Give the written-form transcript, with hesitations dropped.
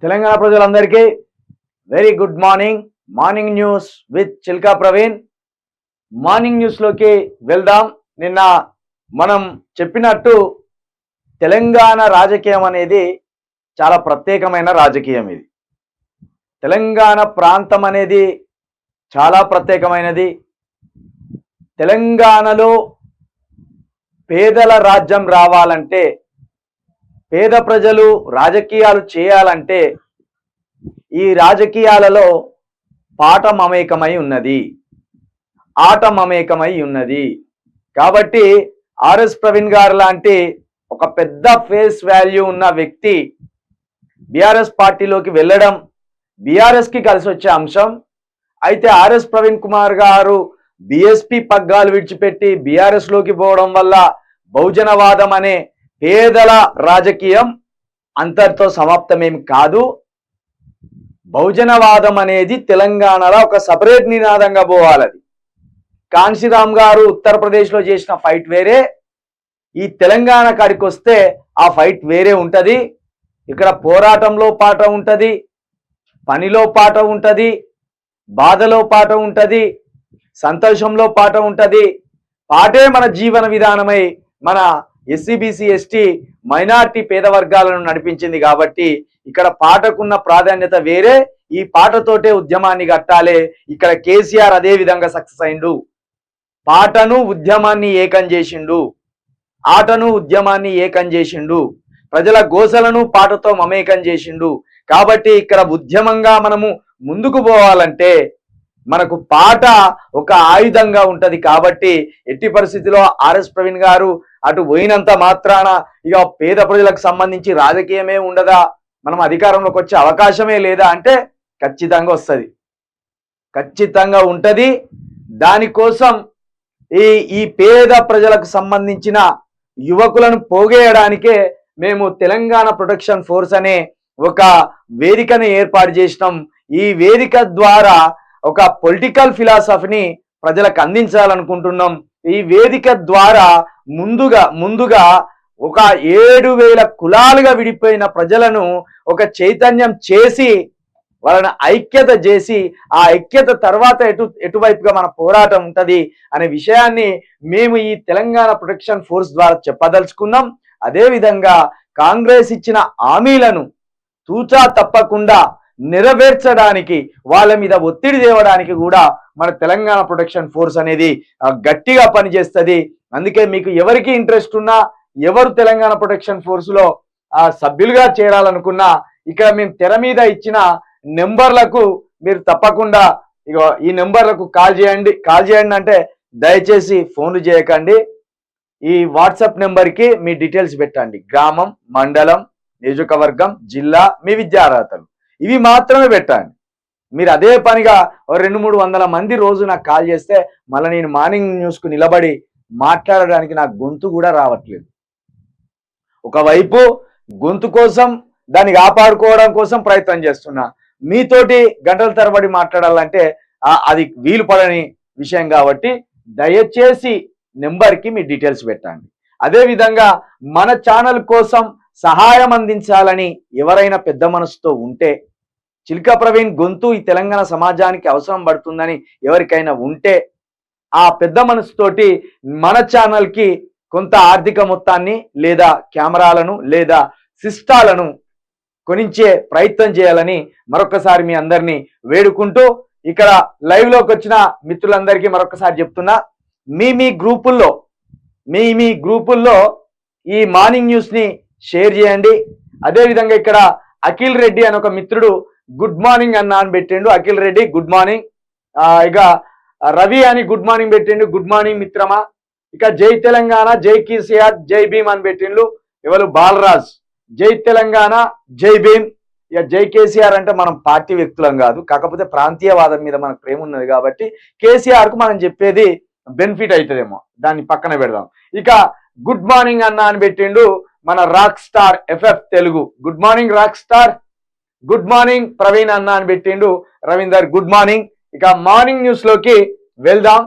తెలంగాణ ప్రజలందరికీ very good morning. Morning news with Chilka Praveen. Morning న్యూస్లోకి వెళ్దాం. నిన్న మనం చెప్పినట్టు తెలంగాణ రాజకీయం అనేది చాలా ప్రత్యేకమైన రాజకీయం. ఇది తెలంగాణ ప్రాంతం అనేది చాలా ప్రత్యేకమైనది. తెలంగాణలో పేదల రాజ్యం రావాలంటే, పేద ప్రజలు రాజకీయాలు చేయాలంటే ఈ రాజకీయాలలో పాట మమేకమై ఉన్నది, ఆట మమేకమై ఉన్నది. కాబట్టి ఆర్ఎస్ ప్రవీణ్ గారు లాంటి ఒక పెద్ద ఫేస్ వాల్యూ ఉన్న వ్యక్తి బీఆర్ఎస్ పార్టీలోకి వెళ్ళడం బీఆర్ఎస్కి కలిసి వచ్చే అంశం. అయితే ఆర్ఎస్ ప్రవీణ్ కుమార్ గారు బీఎస్పీ పగ్గాలు విడిచిపెట్టి బీఆర్ఎస్లోకి పోవడం వల్ల బహుజనవాదం అనే పేదల రాజకీయం అంతటితో సమాప్తమేమి కాదు. బహుజనవాదం అనేది తెలంగాణలో ఒక సపరేట్ నినాదంగా పోవాలది. కాన్షీరామ్ గారు ఉత్తరప్రదేశ్లో చేసిన ఫైట్ వేరే, ఈ తెలంగాణ కాడికి వస్తే ఆ ఫైట్ వేరే ఉంటుంది. ఇక్కడ పోరాటంలో పాట ఉంటుంది, పనిలో పాట ఉంటుంది, బాధలో పాట ఉంటుంది, సంతోషంలో పాట ఉంటుంది. పాటే మన జీవన విధానమై మన ఎస్సీ బీసీ ఎస్టీ మైనార్టీ పేద వర్గాలను నడిపించింది. కాబట్టి ఇక్కడ పాటకున్న ప్రాధాన్యత వేరే. ఈ పాటతోటే ఉద్యమాన్ని కట్టాలి. ఇక్కడ కేసీఆర్ అదే విధంగా సక్సెస్ అయిండు. పాటను ఉద్యమాన్ని ఏకం చేసిండు, ఆటను ఉద్యమాన్ని ఏకం చేసిండు, ప్రజల గోసలను పాటతో మమేకం చేసిండు. కాబట్టి ఇక్కడ ఉద్యమంగా మనము ముందుకు పోవాలంటే మనకు పాట ఒక ఆయుధంగా ఉంటది. కాబట్టి ఎట్టి పరిస్థితిలో ఆర్ఎస్ ప్రవీణ్ గారు అటు పోయినంత మాత్రాన ఇక పేద ప్రజలకు సంబంధించి రాజకీయమే ఉండదా, మనం అధికారంలోకి వచ్చే అవకాశమే లేదా అంటే ఖచ్చితంగా వస్తుంది, ఖచ్చితంగా ఉంటది. దానికోసం ఈ పేద ప్రజలకు సంబంధించిన యువకులను పోగేయడానికే మేము తెలంగాణ ప్రొటెక్షన్ ఫోర్స్ అనే ఒక వేదికను ఏర్పాటు చేసినాం. ఈ వేదిక ద్వారా ఒక పొలిటికల్ ఫిలాసఫీని ప్రజలకు అందించాలనుకుంటున్నాం. ఈ వేదిక ద్వారా ముందుగా ఒక 7,000 కులాలుగా విడిపోయిన ప్రజలను ఒక చైతన్యం చేసి వాళ్ళని ఐక్యత చేసి ఆ ఐక్యత తర్వాత ఎటువైపుగా మన పోరాటం ఉంటది అనే విషయాన్ని మేము ఈ తెలంగాణ ప్రొటెక్షన్ ఫోర్స్ ద్వారా చెప్పదలుచుకున్నాం. అదేవిధంగా కాంగ్రెస్ ఇచ్చిన హామీలను తూచా తప్పకుండా నెరవేర్చడానికి, వాళ్ళ మీద ఒత్తిడి తేవడానికి కూడా మన తెలంగాణ ప్రొటెక్షన్ ఫోర్స్ అనేది గట్టిగా పనిచేస్తుంది. అందుకే మీకు ఎవరికి ఇంట్రెస్ట్ ఉన్నా, ఎవరు తెలంగాణ ప్రొటెక్షన్ ఫోర్స్లో సభ్యులుగా చేరాలనుకున్నా ఇక్కడ మేము తెర మీద ఇచ్చిన నెంబర్లకు మీరు తప్పకుండా ఈ నెంబర్లకు కాల్ చేయండి అంటే దయచేసి ఫోన్లు చేయకండి. ఈ వాట్సాప్ నెంబర్కి మీ డీటెయిల్స్ పెట్టండి. గ్రామం, మండలం, నియోజకవర్గం, జిల్లా, మీ విద్యా అర్హతలు ఇవి మాత్రమే పెట్టండి. మీరు అదే పనిగా 200-300 మంది రోజు నాకు కాల్ చేస్తే మళ్ళీ నేను మార్నింగ్ న్యూస్కు నిలబడి మాట్లాడడానికి నాకు గొంతు కూడా రావట్లేదు. ఒకవైపు గొంతు కోసం, దాన్ని కాపాడుకోవడం కోసం ప్రయత్నం చేస్తున్నా. మీతోటి గంటల తరబడి మాట్లాడాలంటే అది వీలు పడని విషయం. కాబట్టి దయచేసి నెంబర్కి మీ డీటెయిల్స్ పెట్టండి. అదేవిధంగా మన ఛానల్ కోసం సహాయం అందించాలని ఎవరైనా పెద్ద మనసుతో ఉంటే, చిల్కా ప్రవీణ్ గొంతు ఈ తెలంగాణ సమాజానికి అవసరం పడుతుందని ఎవరికైనా ఉంటే, ఆ పెద్ద మనసుతోటి మన ఛానల్కి కొంత ఆర్థిక మొత్తాన్ని లేదా కెమెరాలను లేదా సిస్టాలను కొనించే ప్రయత్నం చేయాలని మరొకసారి మీ అందరినీ వేడుకుంటూ, ఇక్కడ లైవ్లోకి వచ్చిన మిత్రులందరికీ మరొకసారి చెప్తున్నా, మీ గ్రూపుల్లో ఈ మార్నింగ్ న్యూస్ని షేర్ చేయండి. అదేవిధంగా ఇక్కడ అఖిల్ రెడ్డి అని ఒక మిత్రుడు గుడ్ మార్నింగ్ అన్న అని పెట్టిండు. Akhil Reddy good morning. ఇక రవి అని గుడ్ మార్నింగ్ పెట్టిండు. గుడ్ మార్నింగ్ మిత్రమా. ఇక జై తెలంగాణ, జై కేసీఆర్, జై భీమ్ అని పెట్టిండు. ఎవరు బాలరాజ్ జై తెలంగాణ, జై భీమ్. ఇక జై కేసీఆర్ అంటే మనం పార్టీ వ్యక్తులం కాదు, కాకపోతే ప్రాంతీయవాదం మీద మనకు ప్రేమ ఉన్నది కాబట్టి కేసీఆర్కు మనం చెప్పేది బెనిఫిట్ అవుతుందేమో, దాన్ని పక్కన పెడదాం. ఇక గుడ్ మార్నింగ్ అన్న అని పెట్టిండు మన rock star FF Telugu. Good morning rock star. Good morning Praveen అన్న అని పెట్టిండు రవీందర్. Good morning. ఇక మార్నింగ్ న్యూస్ లోకి వెళ్దాం.